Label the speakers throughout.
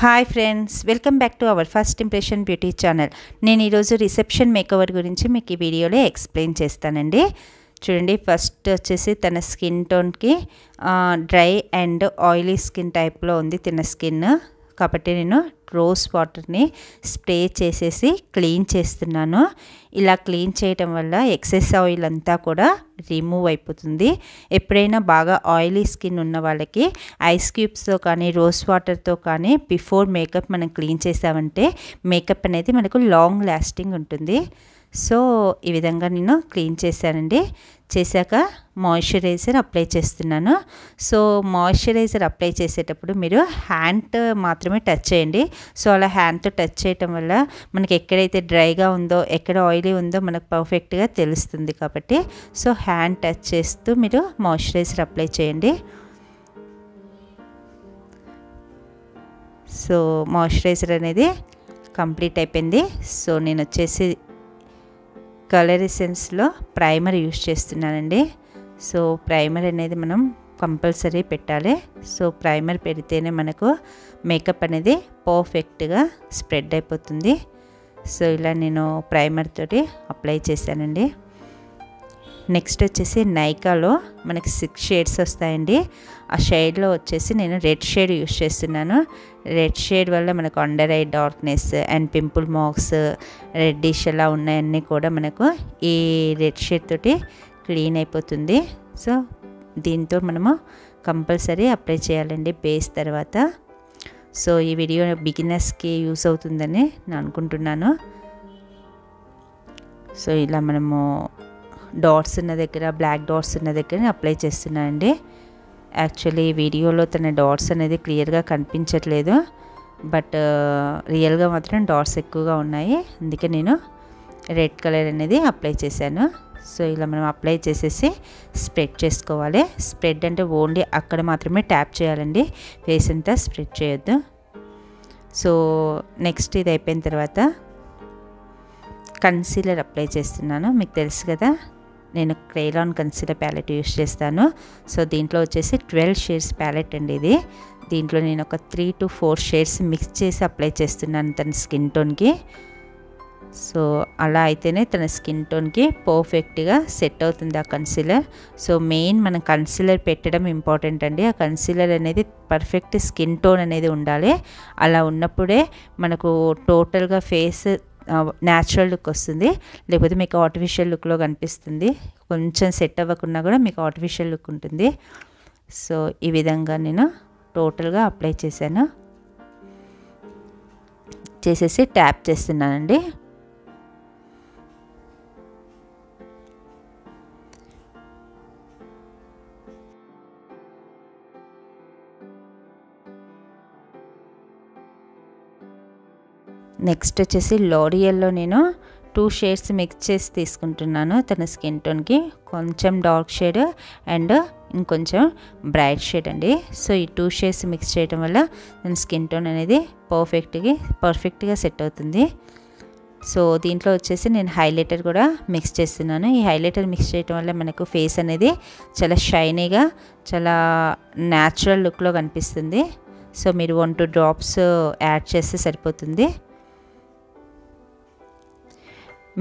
Speaker 1: Hi friends, welcome back to our first impression beauty channel. నేను ఈరోజు reception makeover గురించి మీకు ఈ వీడియోలో ఎక్స్ప్లెయిన్ చేస్తానండి. చూడండి, ఫస్ట్ వచ్చేసి తన స్కిన్ టోన్కి డ్రై అండ్ ఆయిలీ స్కిన్ టైప్లో ఉంది తన స్కిన్. కాబట్టి నేను రోజ్ వాటర్ని స్ప్రే చేసేసి క్లీన్ చేస్తున్నాను. ఇలా క్లీన్ చేయటం వల్ల ఎక్సెస్ ఆయిల్ అంతా కూడా రిమూవ్ అయిపోతుంది. ఎప్పుడైనా బాగా ఆయిలీ స్కిన్ ఉన్న వాళ్ళకి ఐస్ క్యూబ్స్తో కానీ రోజ్ వాటర్తో కానీ బిఫోర్ మేకప్ మనం క్లీన్ చేసామంటే మేకప్ అనేది మనకు లాంగ్ లాస్టింగ్ ఉంటుంది. సో ఈ విధంగా నేను క్లీన్ చేశానండి. చేశాక మాయిశ్చరైజర్ అప్లై చేస్తున్నాను. సో మాయిశ్చరైజర్ అప్లై చేసేటప్పుడు మీరు హ్యాండ్ మాత్రమే టచ్ చేయండి. సో అలా హ్యాండ్తో టచ్ చేయటం వల్ల మనకి ఎక్కడైతే డ్రైగా ఉందో, ఎక్కడ ఆయిలీ ఉందో మనకు పర్ఫెక్ట్గా తెలుస్తుంది. కాబట్టి సో హ్యాండ్ టచ్ చేస్తూ మీరు మాయిశ్చరైజర్ అప్లై చేయండి. సో మాయిశ్చరైజర్ అనేది కంప్లీట్ అయిపోయింది. సో నేను వచ్చేసి కలర్ ఎసెన్స్లో ప్రైమర్ యూస్ చేస్తున్నానండి. సో ప్రైమర్ అనేది మనం కంపల్సరీ పెట్టాలి. సో ప్రైమర్ పెడితేనే మనకు మేకప్ అనేది పర్ఫెక్ట్గా స్ప్రెడ్ అయిపోతుంది. సో ఇలా నేను ప్రైమర్ తోటి అప్లై చేశానండి. నెక్స్ట్ వచ్చేసి నైకాలో మనకి 6 షేడ్స్ వస్తాయండి. ఆ షేడ్లో వచ్చేసి నేను రెడ్ షేడ్ యూస్ చేస్తున్నాను. రెడ్ షేడ్ వల్ల మనకు under eye darkness and pimple marks, reddish అలా ఉన్నాయన్నీ కూడా మనకు ఈ రెడ్ షేడ్ తోటి క్లీన్ అయిపోతుంది. సో దీంతో మనము కంపల్సరీ అప్లై చేయాలండి బేస్ తర్వాత. సో ఈ వీడియో బిగినర్స్కి యూస్ అవుతుందని నేను అనుకుంటున్నాను. సో ఇలా మనము డాట్స్ ఉన్న దగ్గర, బ్లాక్ డాట్స్ ఉన్న దగ్గర అప్లై చేస్తున్నాను అండి. యాక్చువల్లీ వీడియోలో తన డాట్స్ అనేది క్లియర్గా కనిపించట్లేదు, బట్ రియల్గా మాత్రం డాట్స్ ఎక్కువగా ఉన్నాయి. అందుకే నేను రెడ్ కలర్ అనేది అప్లై చేశాను. సో ఇలా మనం అప్లై చేసేసి స్ప్రెడ్ చేసుకోవాలి. స్ప్రెడ్ అంటే ఓన్లీ అక్కడ మాత్రమే ట్యాప్ చేయాలండి, ఫేస్ అంతా స్ప్రెడ్ చేయొద్దు. సో నెక్స్ట్ ఇది అయిపోయిన తర్వాత కన్సీలర్ అప్లై చేస్తున్నాను. మీకు తెలుసు కదా, నేను క్రేలాన్ కన్సీలర్ ప్యాలెట్ యూస్ చేస్తాను. సో దీంట్లో వచ్చేసి 12 షేడ్స్ ప్యాలెట్ అండి ఇది. దీంట్లో నేను ఒక 3 to 4 షేడ్స్ మిక్స్ చేసి అప్లై చేస్తున్నాను తన స్కిన్ టోన్కి. సో అలా అయితేనే తన స్కిన్ టోన్కి పర్ఫెక్ట్గా సెట్ అవుతుంది ఆ కన్సీలర్. సో మెయిన్ మనం కన్సీలర్ పెట్టడం ఇంపార్టెంట్ అండి. ఆ కన్సీలర్ అనేది పర్ఫెక్ట్ స్కిన్ టోన్ అనేది ఉండాలి. అలా ఉన్నప్పుడే మనకు టోటల్గా ఫేస్ న్యాచురల్ లుక్ వస్తుంది. లేకపోతే మీకు ఆర్టిఫిషియల్ లుక్లో కనిపిస్తుంది. కొంచెం సెట్ అవ్వకున్నా కూడా మీకు ఆర్టిఫిషియల్ లుక్ ఉంటుంది. సో ఈ విధంగా నేను టోటల్గా అప్లై చేశాను. చేసేసి ట్యాప్ చేస్తున్నానండి. నెక్స్ట్ వచ్చేసి లోరియల్లో నేను 2 షేడ్స్ మిక్స్ చేసి తీసుకుంటున్నాను తన స్కిన్ టోన్కి. కొంచెం డార్క్ షేడ్ అండ్ ఇంకొంచెం బ్రైట్ షేడ్ అండి. సో ఈ 2 షేడ్స్ మిక్స్ చేయడం వల్ల తన స్కిన్ టోన్ అనేది పర్ఫెక్ట్గా సెట్ అవుతుంది. సో దీంట్లో వచ్చేసి నేను హైలైటర్ కూడా మిక్స్ చేస్తున్నాను. ఈ హైలైటర్ మిక్స్ చేయడం వల్ల మనకు ఫేస్ అనేది చాలా షైనీగా, చాలా న్యాచురల్ లుక్లో కనిపిస్తుంది. సో మీరు 1-2 డ్రాప్స్ యాడ్ చేస్తే సరిపోతుంది.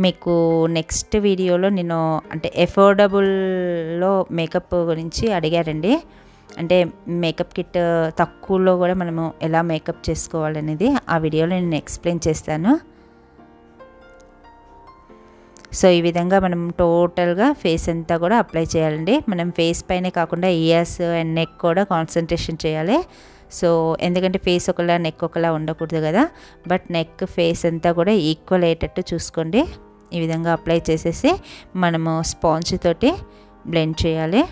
Speaker 1: మీకు నెక్స్ట్ వీడియోలో నేను అంటే ఎఫోర్డబుల్లో మేకప్ గురించి అడిగారండి. అంటే మేకప్ కిట్ తక్కువలో కూడా మనము ఎలా మేకప్ చేసుకోవాలనేది ఆ వీడియోలో నేను ఎక్స్ప్లెయిన్ చేస్తాను. సో ఈ విధంగా మనం టోటల్గా ఫేస్ అంతా కూడా అప్లై చేయాలండి. మనం ఫేస్ పైనే కాకుండా ఇయర్స్ అండ్ నెక్ కూడా కాన్సన్ట్రేషన్ చేయాలి. సో ఎందుకంటే ఫేస్ ఒకలా నెక్ ఒకలా ఉండకూడదు కదా, బట్ నెక్ ఫేస్ అంతా కూడా ఈక్వల్ అయ్యేటట్టు చూసుకోండి. ఈ విధంగా అప్లై చేసేసి మనము స్పాంజ్ తోటి బ్లెండ్ చేయాలి.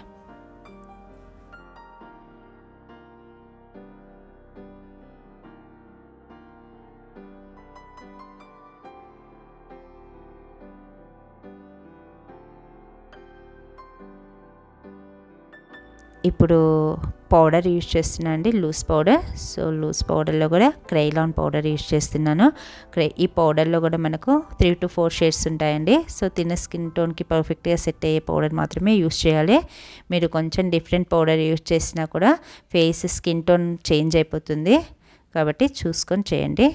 Speaker 1: ఇప్పుడు పౌడర్ యూస్ చేస్తున్నాను అండి, లూజ్ పౌడర్. సో లూజ్ పౌడర్లో కూడా క్రేలాన్ పౌడర్ యూస్ చేస్తున్నాను. ఈ పౌడర్లో కూడా మనకు 3 to 4 షేడ్స్ ఉంటాయండి. సో తిన్న స్కిన్ టోన్కి పర్ఫెక్ట్గా సెట్ అయ్యే పౌడర్ మాత్రమే యూస్ చేయాలి. మీరు కొంచెం డిఫరెంట్ పౌడర్ యూస్ చేసినా కూడా ఫేస్ స్కిన్ టోన్ చేంజ్ అయిపోతుంది. కాబట్టి చూసుకొని చేయండి.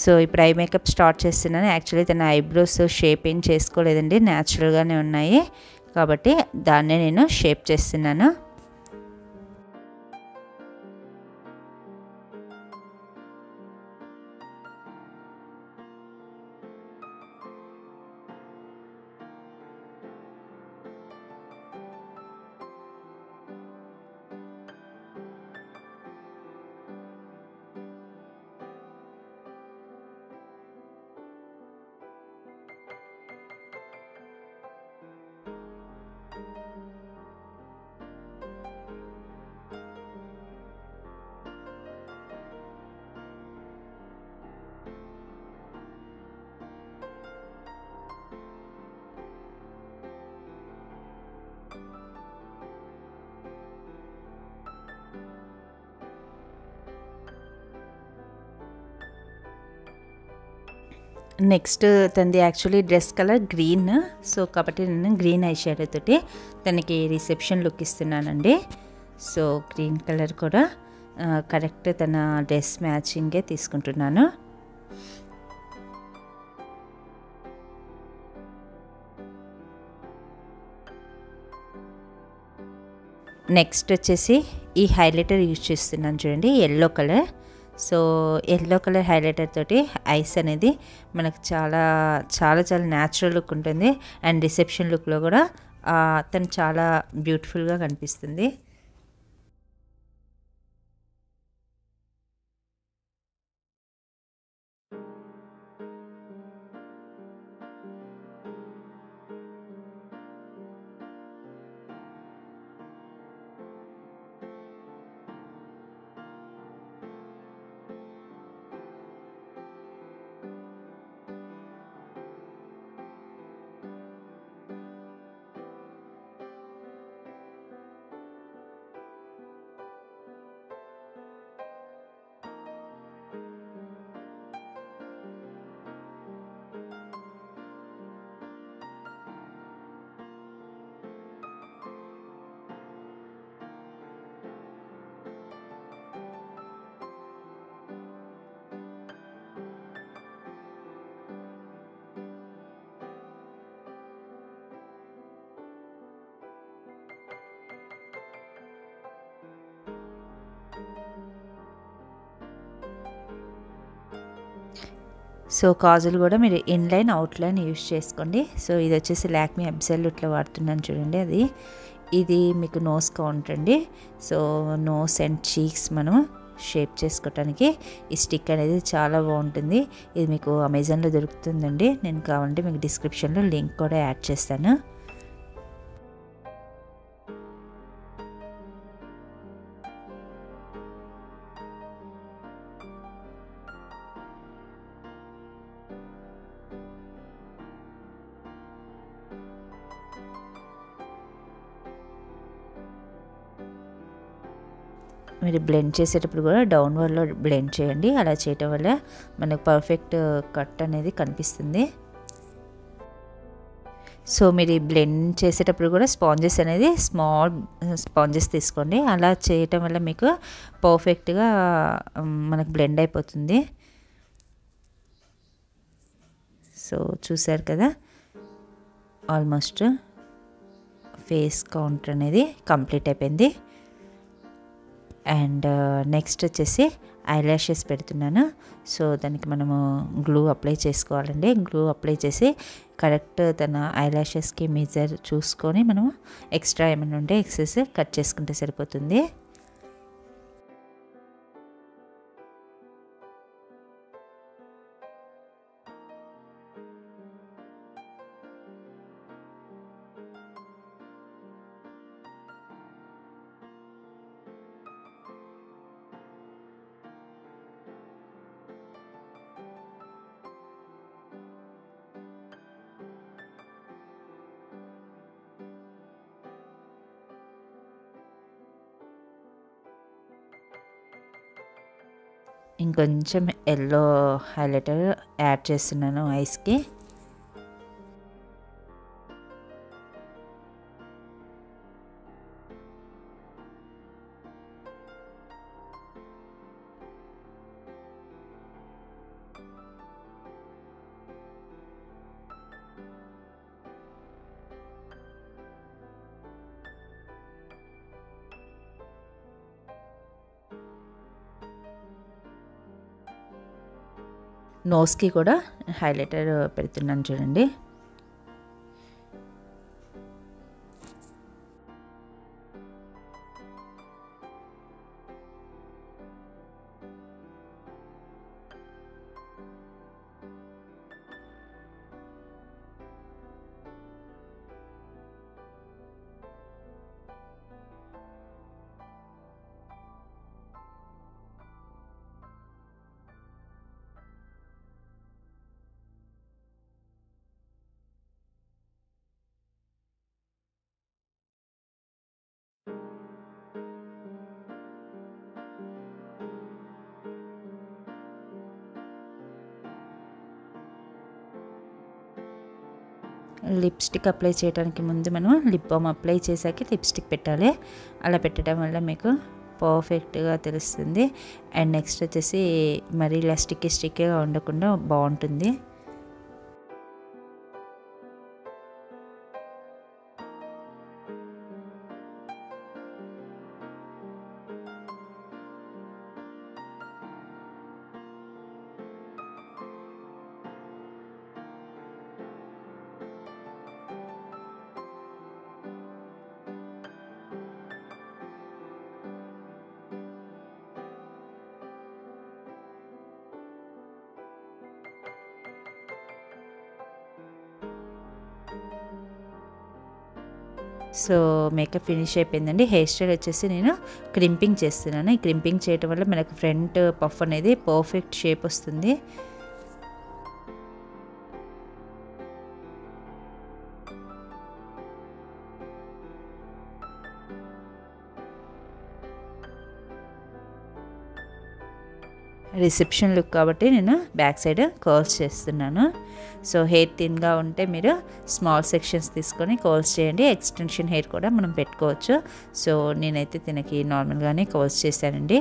Speaker 1: సో ఇప్పుడు ఐ మేకప్ స్టార్ట్ చేస్తున్నాను. యాక్చువల్లీ తన ఐబ్రోస్ షేప్ ఏం చేసుకోలేదండి, న్యాచురల్గానే ఉన్నాయి, కాబట్టి దాన్నే నేను షేప్ చేస్తున్నాను. నెక్స్ట్ తనది actually dress colour green, so కాబట్టి నేను గ్రీన్ ఐ షాడో తోటి తనకి రిసెప్షన్ లుక్ ఇస్తున్నానండి. సో గ్రీన్ కలర్ కూడా కరెక్ట్ తన డ్రెస్ మ్యాచింగే తీసుకుంటున్నాను. నెక్స్ట్ వచ్చేసి ఈ హైలైటర్ యూజ్ చేస్తున్నాను చూడండి, yellow colour. So yellow colour highlighter తోటి ఐస్ అనేది మనకు చాలా చాలా చాలా న్యాచురల్ లుక్ ఉంటుంది. అండ్ రిసెప్షన్ లుక్లో కూడా తను చాలా బ్యూటిఫుల్గా కనిపిస్తుంది. సో కాజల్ కూడా మీరు ఇన్లైన్ అవుట్లైన్ యూస్ చేసుకోండి. సో ఇది వచ్చేసి లాక్మీ అబ్సల్యూట్లో వాడుతున్నాను చూడండి, ఇది మీకు నోస్ కౌంట్ అండి. సో నోస్ అండ్ చీక్స్ మనం షేప్ చేసుకోవటానికి ఈ స్టిక్ అనేది చాలా బాగుంటుంది. ఇది మీకు అమెజాన్లో దొరుకుతుందండి, నేను కావాలంటే మీకు డిస్క్రిప్షన్లో లింక్ కూడా యాడ్ చేస్తాను. మీరు బ్లెండ్ చేసేటప్పుడు కూడా డౌన్వర్డ్లో బ్లెండ్ చేయండి, అలా చేయటం వల్ల మనకు పర్ఫెక్ట్ కట్ అనేది కనిపిస్తుంది. సో మీరు బ్లెండ్ చేసేటప్పుడు కూడా స్పాంజెస్ అనేది స్మాల్ స్పాంజెస్ తీసుకోండి, అలా చేయటం వల్ల మీకు పర్ఫెక్ట్గా మనకు బ్లెండ్ అయిపోతుంది. సో చూసారు కదా, ఆల్మోస్ట్ ఫేస్ కౌంట్ అనేది కంప్లీట్ అయిపోయింది. అండ్ నెక్స్ట్ వచ్చేసి ఐలాషెస్ పెడుతున్నాను. సో దానికి మనము గ్లూ అప్లై చేసుకోవాలండి. గ్లూ అప్లై చేసి కరెక్ట్ తన ఐలాషెస్కి మెజర్ చూసుకొని మనము ఎక్స్ట్రా ఏమైనా ఉంటే ఎక్సెస్ కట్ చేసుకుంటే సరిపోతుంది. ఇంకొంచెం ఎల్లో హైలైటర్ యాడ్ చేస్తున్నాను ఐస్కి. నోస్కి కూడా హైలైటర్ పెడుతున్నాను చూడండి. లిప్స్టిక్ అప్లై చేయడానికి ముందు మనం లిప్ బామ్ అప్లై చేశాక లిప్స్టిక్ పెట్టాలి. అలా పెట్టడం వల్ల మీకు పర్ఫెక్ట్గా తెలుస్తుంది. అండ్ నెక్స్ట్ వచ్చేసి మరీ ఇలా స్టిక్కీగా ఉండకుండా బాగుంటుంది. సో మేకప్ ఫినిష్ అయిపోయిందండి. హెయిర్ స్టైల్ వచ్చేసి నేను క్రింపింగ్ చేస్తున్నాను. ఈ క్రింపింగ్ చేయడం వల్ల మనకు ఫ్రంట్ పఫ్ అనేది పర్ఫెక్ట్ షేప్ వస్తుంది. రిసెప్షన్ లుక్ కాబట్టి నేను బ్యాక్ సైడ్ కర్ల్స్ చేస్తున్నాను. సో హెయిర్ థిన్గా ఉంటే మీరు స్మాల్ సెక్షన్స్ తీసుకొని కర్ల్స్ చేయండి. ఎక్స్టెన్షన్ హెయిర్ కూడా మనం పెట్టుకోవచ్చు. సో నేనైతే తినకి నార్మల్గానే కర్ల్స్ చేశానండి.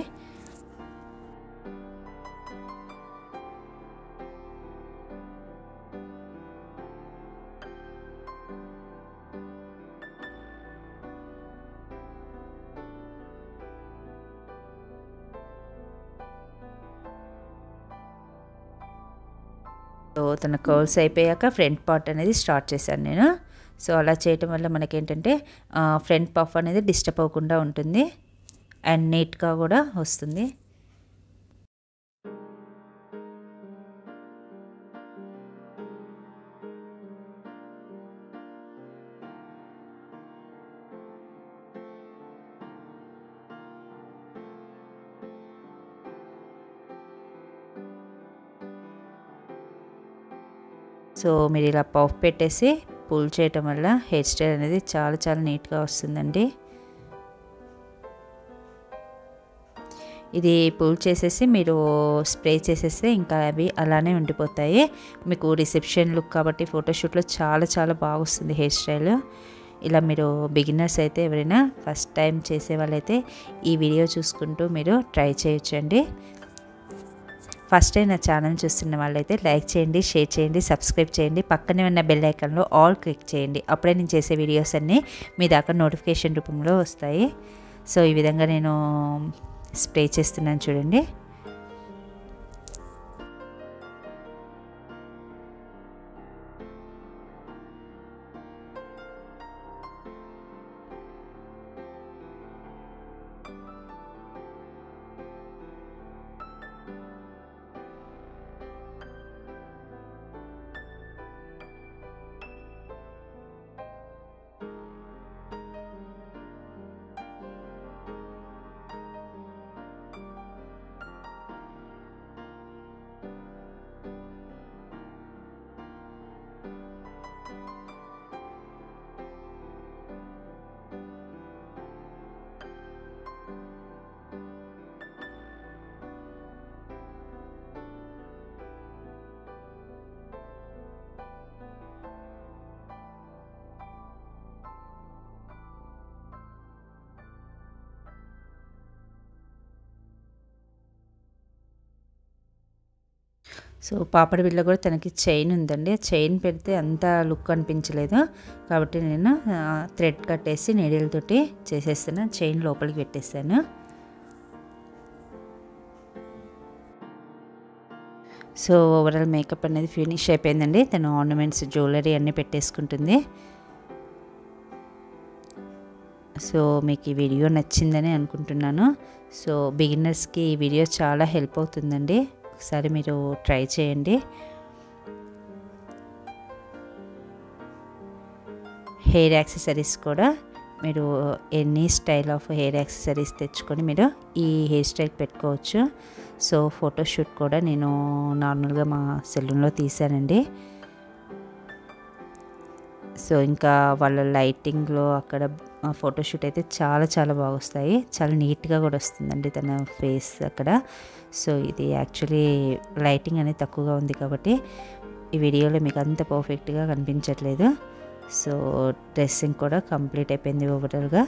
Speaker 1: సో తన కర్ల్స్ అయిపోయాక ఫ్రంట్ పార్ట్ అనేది స్టార్ట్ చేశాను నేను. సో అలా చేయటం వల్ల మనకేంటంటే ఫ్రంట్ పఫ్ అనేది డిస్టర్బ్ అవ్వకుండా ఉంటుంది అండ్ నీట్గా కూడా వస్తుంది. సో మీరు ఇలా పఫ్ పెట్టేసి పుల్ చేయటం వల్ల హెయిర్ స్టైల్ అనేది చాలా నీట్గా వస్తుందండి. ఇది పుల్ చేసేసి మీరు స్ప్రే చేసేస్తే ఇంకా అవి అలానే ఉండిపోతాయి. మీకు రిసెప్షన్ లుక్ కాబట్టి ఫోటోషూట్లో చాలా బాగా వస్తుంది హెయిర్ స్టైల్. ఇలా మీరు బిగినర్స్ అయితే ఎవరైనా ఫస్ట్ టైం చేసే వాళ్ళైతే ఈ వీడియో చూసుకుంటూ మీరు ట్రై చేయొచ్చండి. ఫస్ట్ టైం నా ఛానల్ చూస్తున్న వాళ్ళైతే లైక్ చేయండి, షేర్ చేయండి, సబ్స్క్రైబ్ చేయండి. పక్కనే ఉన్న బెల్ ఐకాన్లో ఆల్ క్లిక్ చేయండి. అప్పుడే నేను చేసే వీడియోస్ అన్నీ మీ దాకా నోటిఫికేషన్ రూపంలో వస్తాయి. సో ఈ విధంగా నేను స్ప్రే చేస్తున్నాను చూడండి. సో పాపడి బిళ్ళ కూడా తనకి చైన్ ఉందండి. చైన్ పెడితే అంత లుక్ అనిపించలేదు కాబట్టి నేను థ్రెడ్ కట్టేసి నీడిల్తోటి చేసేస్తాను. చైన్ లోపలికి పెట్టేస్తాను. సో ఓవరాల్ మేకప్ అనేది ఫినిష్ అయిపోయిందండి. తను ఆర్నమెంట్స్ జ్యువెలరీ అన్నీ పెట్టేసుకుంటుంది. సో మీకు ఈ వీడియో నచ్చిందని అనుకుంటున్నాను. సో బిగినర్స్కి ఈ వీడియో చాలా హెల్ప్ అవుతుందండి. ఒకసారి మీరు ట్రై చేయండి. హెయిర్ యాక్సెసరీస్ కూడా మీరు any style of hair accessories తెచ్చుకొని మీరు ఈ హెయిర్ స్టైల్ పెట్టుకోవచ్చు. సో ఫోటోషూట్ కూడా నేను నార్మల్గా మా సెలూన్లో తీసానండి. సో ఇంకా వాళ్ళ లైటింగ్లో అక్కడ ఫోటోషూట్ అయితే చాలా చాలా బాగా వస్తాయి. చాలా నీట్గా కూడా వస్తుందండి తన ఫేస్ అక్కడ. సో ఇది యాక్చువల్లీ లైటింగ్ అనేది తక్కువగా ఉంది కాబట్టి ఈ వీడియోలో మీకు అంత పర్ఫెక్ట్గా కనిపించట్లేదు. సో డ్రెస్సింగ్ కూడా కంప్లీట్ అయిపోయింది ఓవరాల్గా.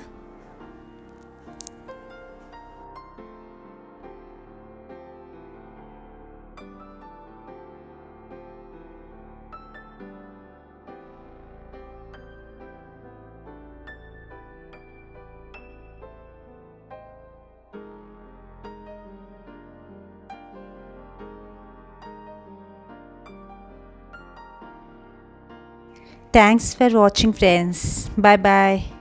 Speaker 1: Thanks for watching friends. Bye bye.